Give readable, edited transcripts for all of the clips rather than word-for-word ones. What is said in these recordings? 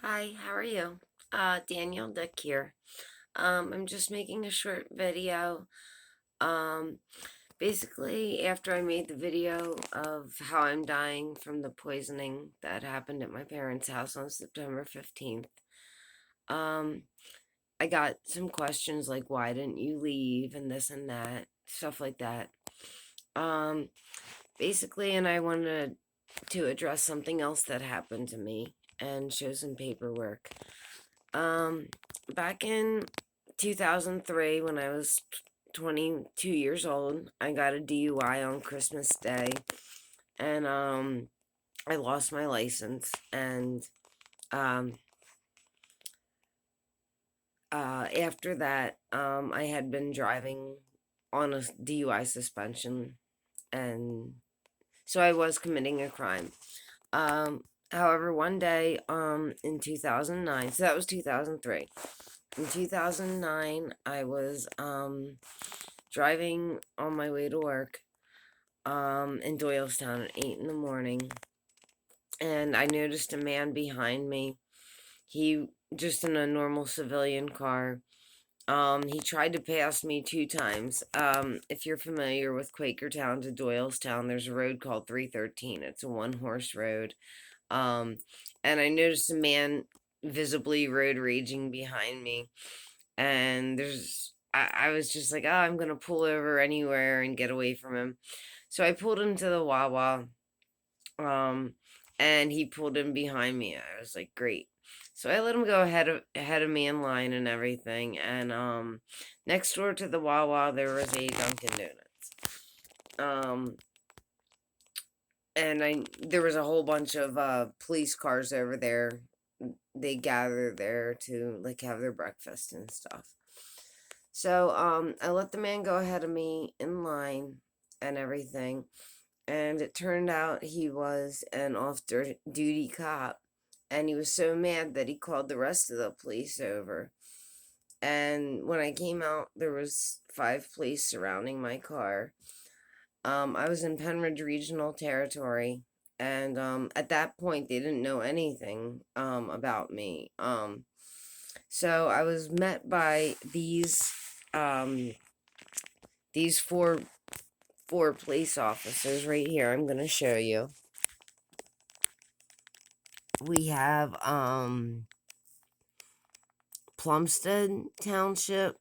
Hi, how are you? Daniel Dick here. I'm just making a short video. Um, Basically, after I made the video of how I'm dying from the poisoning that happened at my parents' house on September 15th, um, I got some questions like, why didn't you leave, and this and that, stuff like that. Um, Basically, and I wanted to address something else that happened to me and show some paperwork. Um, Back in 2003, when I was 22 years old, I got a DUI on Christmas Day, and I lost my license. And um, after that, I had been driving on a DUI suspension, and so I was committing a crime. Um, However, one day, in 2009, so that was 2003. In 2009, I was driving on my way to work in Doylestown at 8 in the morning, and I noticed a man behind me. He just in a normal civilian car. He tried to pass me two times. If you're familiar with Quakertown to Doylestown, there's a road called 313. It's a one horse road. Um, and I noticed a man visibly road raging behind me, and I was just like, oh, I'm gonna pull over anywhere and get away from him. So I pulled into the Wawa, um, and he pulled in behind me. I was like, great. So I let him go ahead of me in line and everything. And next door to the Wawa there was a Dunkin' Donuts. Um, and I there was a whole bunch of police cars over there. They gather there to like have their breakfast and stuff. So I let the man go ahead of me in line and everything, and it turned out he was an off-duty cop, and he was so mad that he called the rest of the police over. And when I came out, there was 5 police surrounding my car. I was in Penridge Regional Territory, and at that point, they didn't know anything about me. So I was met by um, these four police officers right here. I'm gonna show you. We have Plumstead Township,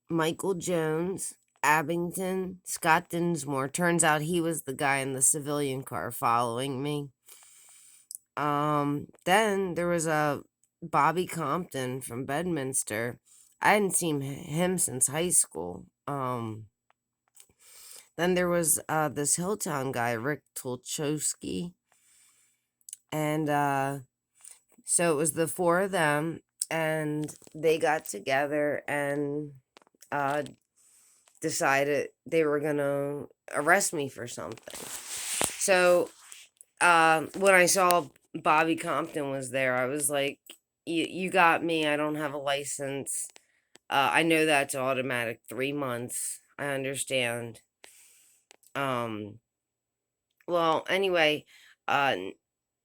Michael Jones, Abington, Scott Dinsmore. Turns out he was the guy in the civilian car following me. Then there was a Bobby Compton from Bedminster. I hadn't seen him since high school. Then there was this Hilltown guy, Rick Tulchowski. And so it was the four of them, and they got together and decided they were gonna arrest me for something. So when I saw Bobby Compton was there, I was like, you got me. I don't have a license. I know that's automatic 3 months. I understand. Um, well, anyway, uh,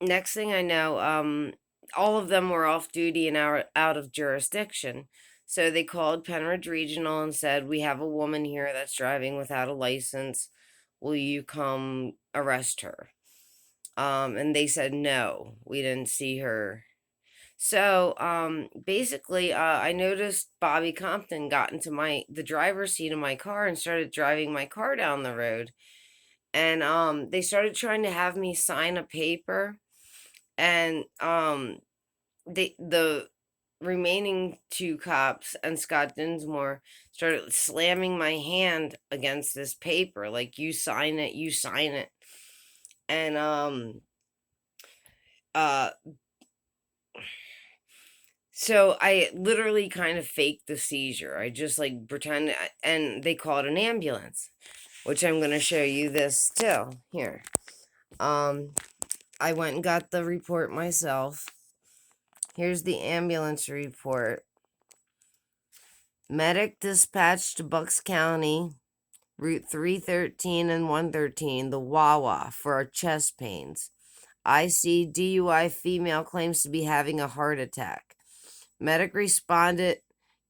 next thing I know, all of them were off duty and out of jurisdiction. So they called Penridge Regional and said, we have a woman here that's driving without a license. Will you come arrest her? And they said, no, we didn't see her. So basically, I noticed Bobby Compton got into the driver's seat of my car and started driving my car down the road. And they started trying to have me sign a paper, and the remaining two cops and Scott Dinsmore started slamming my hand against this paper, like, you sign it, you sign it. And uh so I literally kind of faked the seizure. I just like pretend, and they called an ambulance, which I'm gonna show you this too. Here. Um I went and got the report myself. Here's the ambulance report. Medic dispatched to Bucks County, Route 313 and 113, the Wawa, for chest pains. IC DUI female claims to be having a heart attack. Medic responded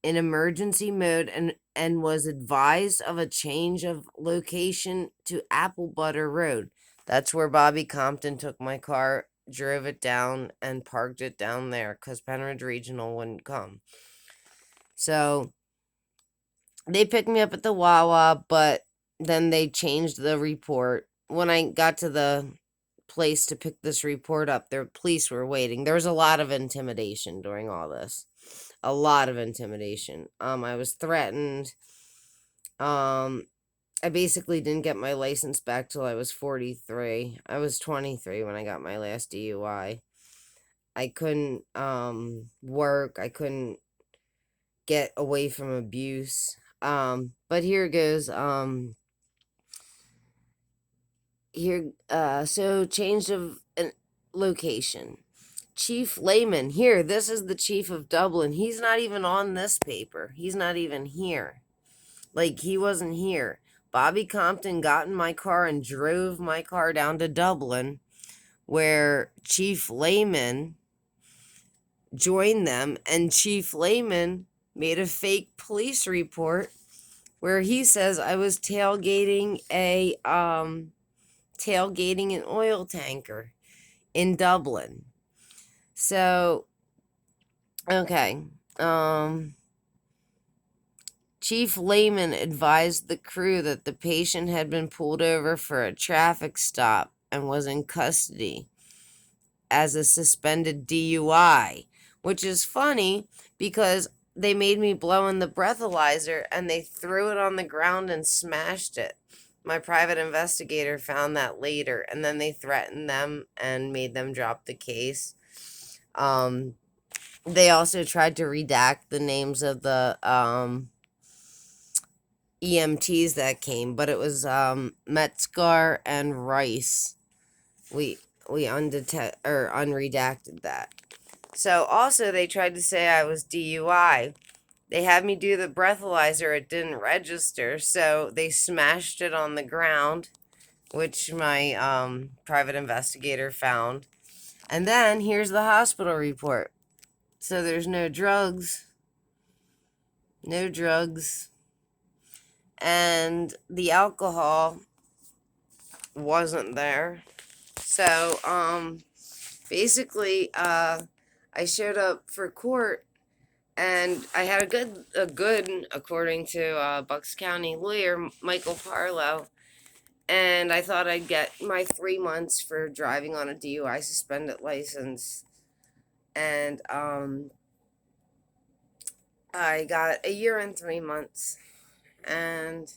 in emergency mode and was advised of a change of location to Apple Butter Road. That's where Bobby Compton took my car, drove it down, and parked it down there because Penridge Regional wouldn't come. So they picked me up at the Wawa, but then they changed the report. When I got to the place to pick this report up, the police were waiting. There was a lot of intimidation during all this. A lot of intimidation. I was threatened. I basically didn't get my license back till I was 43. I was 23 when I got my last DUI. I couldn't work. I couldn't get away from abuse. But here goes. So change of location. Chief Layman, here, this is the chief of Dublin. He's not even on this paper. He's not even here. Like, he wasn't here. Bobby Compton got in my car and drove my car down to Dublin, where Chief Layman joined them, and Chief Layman made a fake police report where he says I was tailgating an oil tanker in Dublin. So, okay. Chief Layman advised the crew that the patient had been pulled over for a traffic stop and was in custody as a suspended DUI, which is funny because they made me blow in the breathalyzer and they threw it on the ground and smashed it. My private investigator found that later, and then they threatened them and made them drop the case. They also tried to redact the names of the EMTs that came, but it was Metzgar and Rice. We unredacted that. So also they tried to say I was DUI. They had me do the breathalyzer. It didn't register, so they smashed it on the ground, which my private investigator found. And then here's the hospital report. So there's no drugs. No drugs. And the alcohol wasn't there. So, basically, I showed up for court, and I had a good, according to Bucks County lawyer Michael Parlow, and I thought I'd get my 3 months for driving on a DUI suspended license, and I got a year and 3 months, and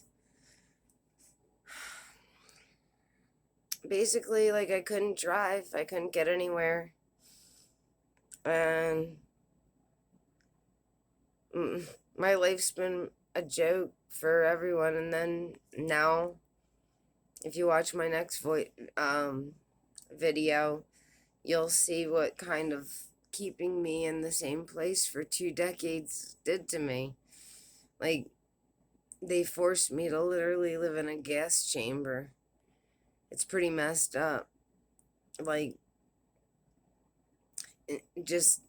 basically, like, I couldn't drive, I couldn't get anywhere, and my life's been a joke for everyone. And then now, if you watch my next video, you'll see what kind of keeping me in the same place for 2 decades did to me. Like, they forced me to literally live in a gas chamber. It's pretty messed up. Like, just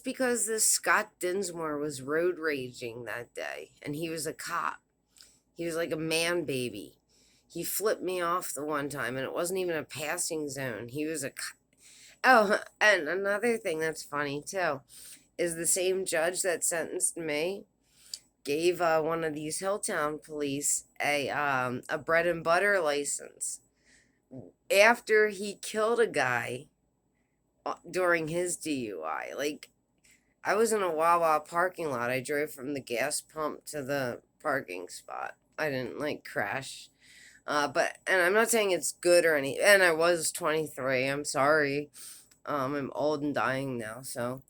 because this Scott Dinsmore was road raging that day, and he was a cop. He was like a man baby. He flipped me off the one time, and it wasn't even a passing zone. He was a cop. Oh, and another thing that's funny, too, is the same judge that sentenced me gave one of these Hilltown police a bread and butter license after he killed a guy during his DUI. Like, I was in a Wawa parking lot. I drove from the gas pump to the parking spot. I didn't, like, crash. And I'm not saying it's good or anything. And I was 23. I'm sorry. I'm old and dying now, so.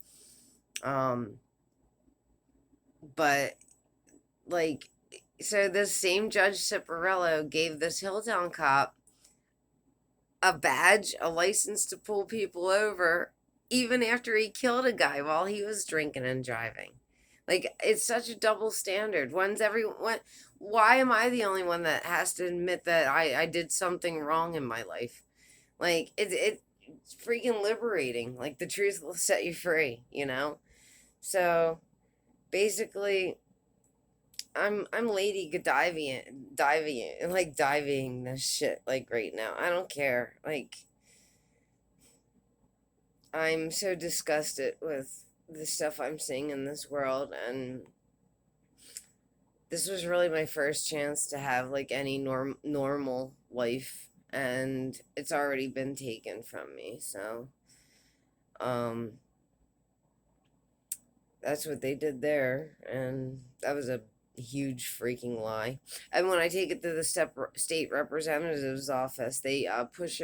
But, like, so this same Judge Ciparello gave this Hilltown cop a badge, a license to pull people over, even after he killed a guy while he was drinking and driving. Like, it's such a double standard. Why am I the only one that has to admit that I did something wrong in my life? Like it's freaking liberating. Like the truth will set you free, you know? So basically I'm Lady Godiva diving this shit like right now. I don't care. Like I'm so disgusted with the stuff I'm seeing in this world, and this was really my first chance to have like any normal life, and it's already been taken from me. So um that's what they did there, and that was a huge freaking lie. And when I take it to the state representative's office, they push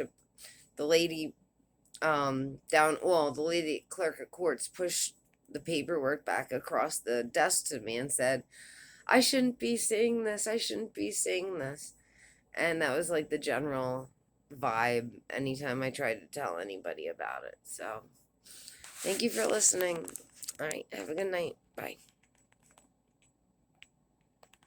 the lady down. Well, the lady clerk of courts pushed the paperwork back across the desk to me and said, "I shouldn't be seeing this. I shouldn't be seeing this." And that was like the general vibe anytime I tried to tell anybody about it. So thank you for listening. All right, have a good night. Bye.